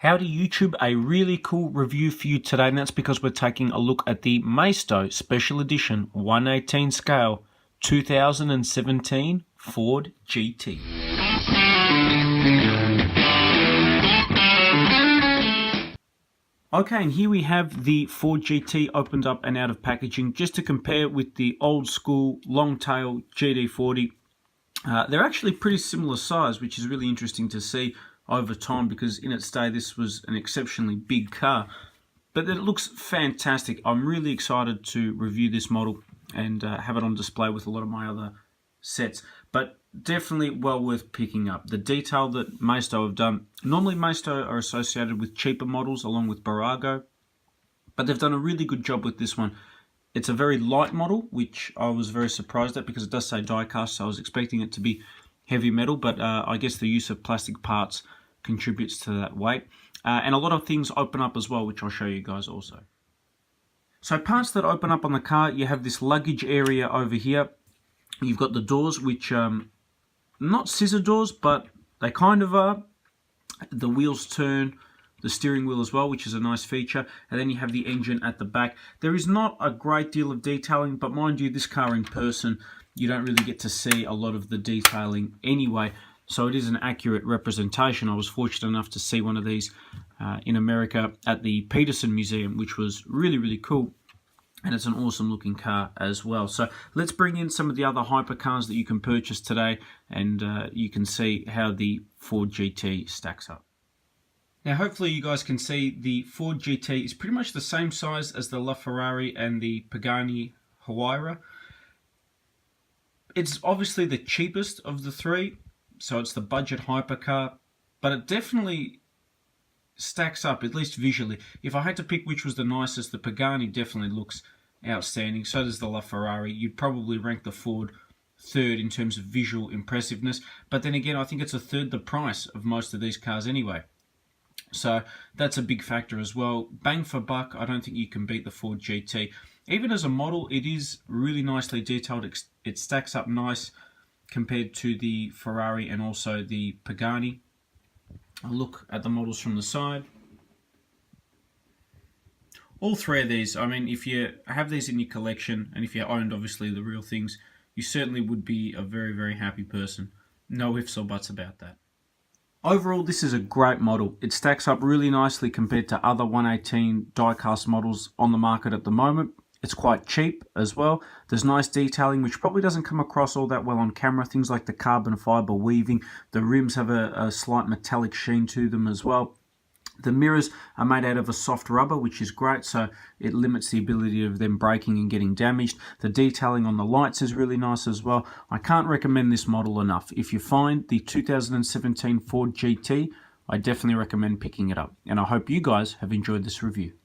Howdy YouTube, a really cool review for you today, and that's because we're taking a look at the Maidstone Special Edition 1/18 scale 2017 Ford GT. Okay, and here we have the Ford GT opened up and out of packaging, just to compare with the old school long tail GT40. They're actually pretty similar size, which is really interesting to see over time, because in its day this was an exceptionally big car, but it looks fantastic. I'm really excited to review this model and have it on display with a lot of my other sets, but definitely well worth picking up. The detail that Maidstone have done, normally Maidstone are associated with cheaper models along with Barago, but they've done a really good job with this one. It's a very light model, which I was very surprised at because it does say diecast, so I was expecting it to be heavy metal, but I guess the use of plastic parts contributes to that weight. And a lot of things open up as well, which I'll show you guys also. So parts that open up on the car, you have this luggage area over here. You've got the doors, which not scissor doors, but they kind of are. The wheels turn, the steering wheel as well, which is a nice feature. And then you have the engine at the back. There is not a great deal of detailing, but mind you, this car in person, you don't really get to see a lot of the detailing anyway, so it is an accurate representation. I was fortunate enough to see one of these in America at the Peterson Museum, which was really, really cool, and it's an awesome looking car as well. So let's bring in some of the other hypercars that you can purchase today, and you can see how the Ford GT stacks up. Now hopefully you guys can see the Ford GT is pretty much the same size as the LaFerrari and the Pagani Huayra. It's obviously the cheapest of the three, so it's the budget hypercar, but it definitely stacks up, at least visually. If I had to pick which was the nicest, the Pagani definitely looks outstanding. So does the LaFerrari. You'd probably rank the Ford third in terms of visual impressiveness, but then again, I think it's a third the price of most of these cars anyway. So that's a big factor as well. Bang for buck, I don't think you can beat the Ford GT. Even as a model, it is really nicely detailed. It stacks up nice compared to the Ferrari and also the Pagani. A look at the models from the side. All three of these, I mean, if you have these in your collection, and if you owned obviously the real things, you certainly would be a very, very happy person. No ifs or buts about that. Overall, this is a great model. It stacks up really nicely compared to other 1/18 diecast models on the market at the moment. It's quite cheap as well. There's nice detailing, which probably doesn't come across all that well on camera. Things like the carbon fiber weaving. The rims have a slight metallic sheen to them as well. The mirrors are made out of a soft rubber, which is great, so it limits the ability of them breaking and getting damaged. The detailing on the lights is really nice as well. I can't recommend this model enough. If you find the 2017 Ford GT, I definitely recommend picking it up. And I hope you guys have enjoyed this review.